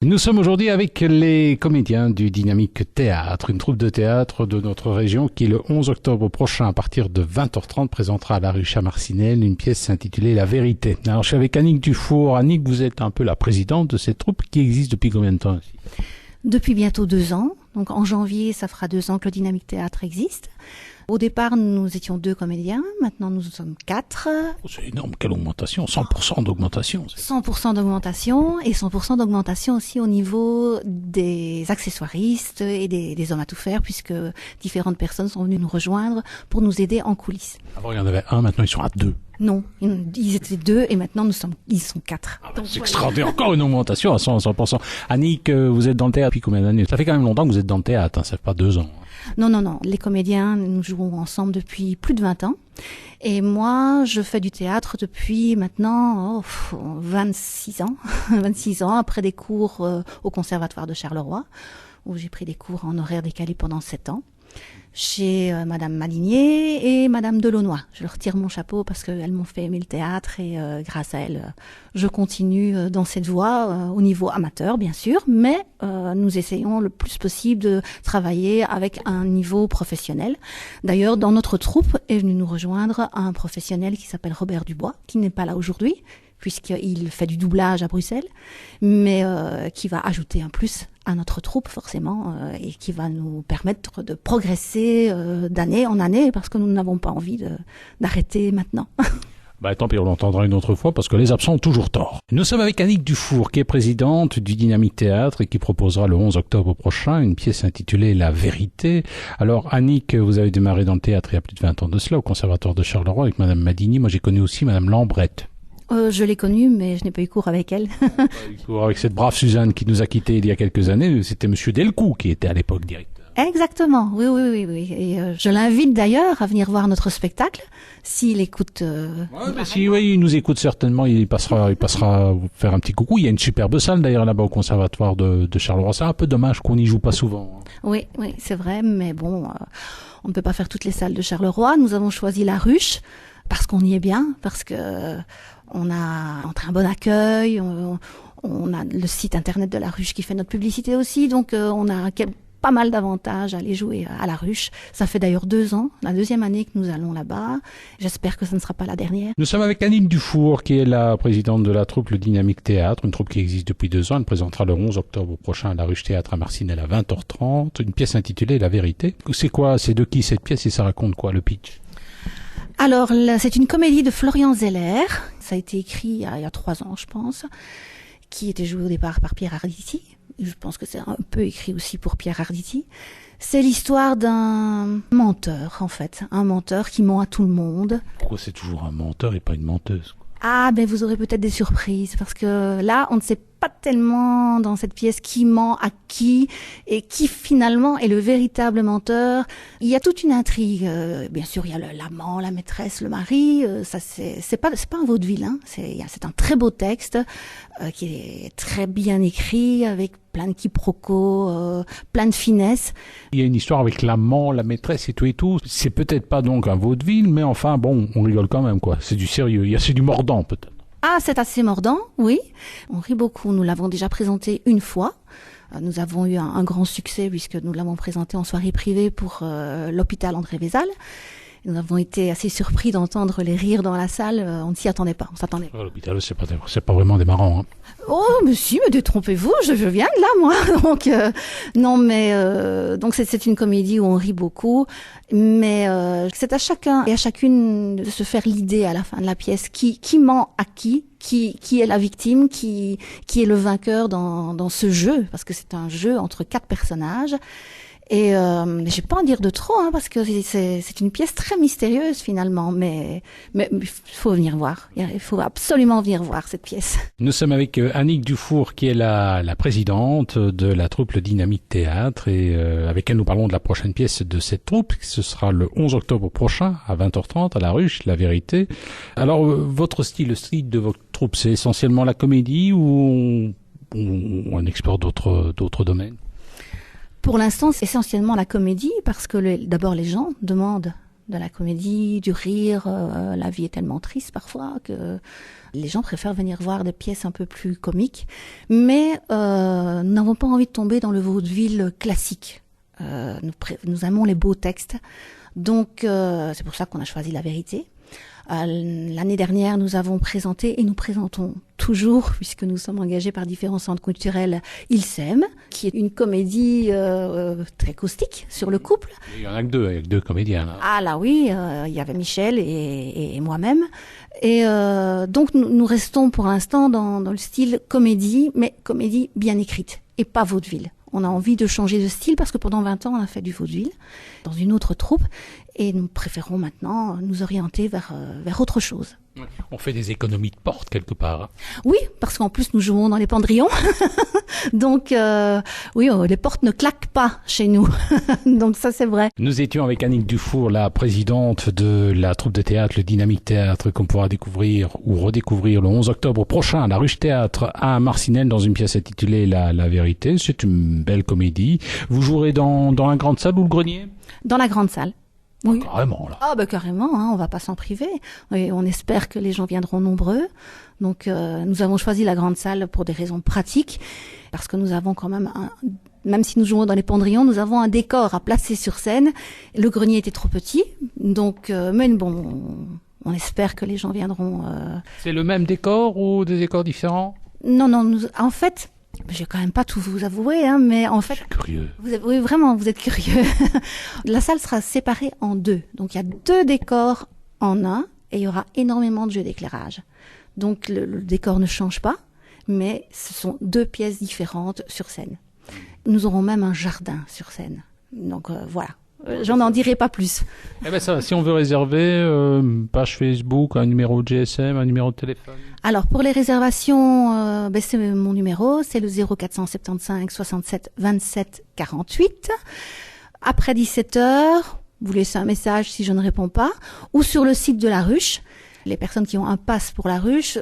Nous sommes aujourd'hui avec les comédiens du Dynamique Théâtre, une troupe de théâtre de notre région qui, le 11 octobre prochain, à partir de 20h30, présentera à la rue Chamarcinelle une pièce intitulée La Vérité. Alors, je suis avec Annick Dufour. Annick, vous êtes un peu la présidente de cette troupe qui existe depuis combien de temps ici ? Depuis bientôt 2 ans. Donc en janvier, ça fera 2 ans que le Dynamique Théâtre existe. Au départ, nous étions 2 comédiens. Maintenant, nous sommes 4. Oh, c'est énorme, quelle augmentation, 100% d'augmentation. 100% d'augmentation et 100% d'augmentation aussi au niveau des accessoiristes et des hommes à tout faire, puisque différentes personnes sont venues nous rejoindre pour nous aider en coulisses. Avant, il y en avait un, maintenant ils sont à 2. Non, ils étaient 2 et maintenant ils sont 4. Ah, c'est extraordinaire, encore une augmentation à 100%. Annick, vous êtes dans le théâtre depuis combien d'années ? Ça fait quand même longtemps que vous êtes dans le théâtre, hein, ça fait pas 2 ans. Non. Les comédiens, nous jouons ensemble depuis plus de 20 ans. Et moi, je fais du théâtre depuis maintenant 26 ans. 26 ans, après des cours au Conservatoire de Charleroi, où j'ai pris des cours en horaire décalé pendant 7 ans. Chez Madame Malinier et Madame Delaunoy. Je leur tire mon chapeau parce qu'elles m'ont fait aimer le théâtre et grâce à elles, je continue dans cette voie au niveau amateur, bien sûr, mais nous essayons le plus possible de travailler avec un niveau professionnel. D'ailleurs, dans notre troupe est venu nous rejoindre un professionnel qui s'appelle Robert Dubois, qui n'est pas là aujourd'hui, puisqu'il fait du doublage à Bruxelles, mais qui va ajouter un plus à notre troupe forcément et qui va nous permettre de progresser d'année en année parce que nous n'avons pas envie d'arrêter maintenant. Tant pis, on l'entendra une autre fois parce que les absents ont toujours tort. Nous sommes avec Annick Dufour qui est présidente du Dynamique Théâtre et qui proposera le 11 octobre prochain une pièce intitulée La Vérité. Alors Annick, vous avez démarré dans le théâtre il y a plus de 20 ans de cela au Conservatoire de Charleroi avec Madame Madini. Moi j'ai connu aussi Madame Lambrette. Je l'ai connue, mais je n'ai pas eu cours avec elle. Avec cette brave Suzanne qui nous a quittés il y a quelques années, c'était Monsieur Delcoux qui était à l'époque directeur. Exactement, oui. Et je l'invite d'ailleurs à venir voir notre spectacle, s'il écoute. Oui, il nous écoute certainement, il passera vous faire un petit coucou. Il y a une superbe salle d'ailleurs là-bas au Conservatoire de Charleroi. C'est un peu dommage qu'on n'y joue pas souvent. Oui, c'est vrai, mais bon, on ne peut pas faire toutes les salles de Charleroi. Nous avons choisi la Ruche parce qu'on y est bien, parce que on a un bon accueil, on a le site internet de la Ruche qui fait notre publicité aussi, donc on a pas mal d'avantages à aller jouer à la Ruche. Ça fait d'ailleurs 2 ans, la 2e année que nous allons là-bas. J'espère que ça ne sera pas la dernière. Nous sommes avec Annick Dufour, qui est la présidente de la troupe Le Dynamique Théâtre, une troupe qui existe depuis 2 ans. Elle présentera le 11 octobre prochain à la Ruche Théâtre à Marcinelle à 20h30, une pièce intitulée La Vérité. C'est quoi, c'est de qui cette pièce et ça raconte quoi, le pitch ? Alors, c'est une comédie de Florian Zeller. Ça a été écrit il y a 3 ans, je pense, qui était joué au départ par Pierre Arditi. Je pense que c'est un peu écrit aussi pour Pierre Arditi. C'est l'histoire d'un menteur, en fait. Un menteur qui ment à tout le monde. Pourquoi c'est toujours un menteur et pas une menteuse ? Ah, vous aurez peut-être des surprises, parce que là, on ne sait pas tellement dans cette pièce qui ment à qui et qui finalement est le véritable menteur. Il y a toute une intrigue. Bien sûr, il y a l'amant, la maîtresse, le mari. Ça, c'est pas un vaudeville. Hein. C'est un très beau texte qui est très bien écrit avec plein de quiproquos, plein de finesse. Il y a une histoire avec l'amant, la maîtresse et tout. C'est peut-être pas donc un vaudeville, mais enfin bon, on rigole quand même quoi. C'est du sérieux. C'est du mordant peut-être. Ah, c'est assez mordant, oui. On rit beaucoup. Nous l'avons déjà présenté une fois. Nous avons eu un grand succès puisque nous l'avons présenté en soirée privée pour l'hôpital André Vézal. Nous avons été assez surpris d'entendre les rires dans la salle. On ne s'y attendait pas. On s'attendait pas. L'hôpital, c'est pas vraiment des marrants. Hein. Oh, mais si, mais détrompez-vous, je viens de là, moi. Donc, non, mais donc c'est une comédie où on rit beaucoup, mais c'est à chacun et à chacune de se faire l'idée à la fin de la pièce qui ment à qui est la victime, qui est le vainqueur dans ce jeu, parce que c'est un jeu entre 4 personnages. Et j'ai pas à en dire de trop, parce que c'est une pièce très mystérieuse finalement, mais il faut venir voir. Il faut absolument venir voir cette pièce. Nous sommes avec Annick Dufour, qui est la présidente de la troupe Le Dynamique Théâtre, et avec elle nous parlons de la prochaine pièce de cette troupe. Ce sera le 11 octobre prochain à 20h30 à la Ruche, La Vérité. Alors votre style, le style de votre troupe, c'est essentiellement la comédie ou on explore d'autres domaines? Pour l'instant, c'est essentiellement la comédie parce que d'abord les gens demandent de la comédie, du rire. La vie est tellement triste parfois que les gens préfèrent venir voir des pièces un peu plus comiques. Mais nous n'avons pas envie de tomber dans le vaudeville classique. Nous aimons les beaux textes. Donc c'est pour ça qu'on a choisi La Vérité. L'année dernière, nous avons présenté et nous présentons toujours, puisque nous sommes engagés par différents centres culturels, Ils s'aiment, qui est une comédie très caustique sur le couple. Il y en a que deux, avec deux comédiens. Là. Ah là oui, il y avait Michel et moi-même. Et donc nous restons pour l'instant dans le style comédie, mais comédie bien écrite et pas vaudeville. On a envie de changer de style parce que pendant 20 ans, on a fait du vaudeville dans une autre troupe et nous préférons maintenant nous orienter vers autre chose. On fait des économies de porte quelque part. Hein. Oui, parce qu'en plus, nous jouons dans les pendrillons. Donc, oui, les portes ne claquent pas chez nous. Donc ça, c'est vrai. Nous étions avec Annick Dufour, la présidente de la troupe de théâtre, le Dynamique Théâtre, qu'on pourra découvrir ou redécouvrir le 11 octobre prochain à la Ruche Théâtre à Marcinelle dans une pièce intitulée La Vérité. C'est une belle comédie. Vous jouerez dans la grande salle ou le grenier ? Dans la grande salle. Oui. Carrément, là. Ah, carrément, hein, on va pas s'en priver. Et on espère que les gens viendront nombreux. Donc, nous avons choisi la grande salle pour des raisons pratiques. Parce que nous avons quand même même si nous jouons dans les pendrillons, nous avons un décor à placer sur scène. Le grenier était trop petit. Donc, mais bon, on espère que les gens viendront. C'est le même décor ou des décors différents ? Non, en fait, je vais quand même pas tout vous avouer, hein, mais en fait... Je suis curieux. Oui, vraiment, vous êtes curieux. La salle sera séparée en deux. Donc, il y a 2 décors en un et il y aura énormément de jeux d'éclairage. Donc, le décor ne change pas, mais ce sont 2 pièces différentes sur scène. Nous aurons même un jardin sur scène. Donc, voilà. J'en dirai pas plus. Eh ben ça, si on veut réserver, page Facebook, un numéro de GSM, un numéro de téléphone. Alors pour les réservations, c'est mon numéro, c'est le 0475 67 27 48. Après 17h, vous laissez un message si je ne réponds pas, ou sur le site de la Ruche. Les personnes qui ont un pass pour la Ruche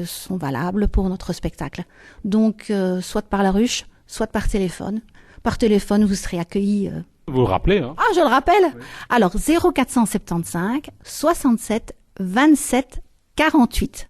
sont valables pour notre spectacle. Donc soit par la Ruche, soit par téléphone. Par téléphone, vous serez accueillis. Vous le rappelez, hein ? Ah, je le rappelle. Oui. Alors 0475 67 27 48.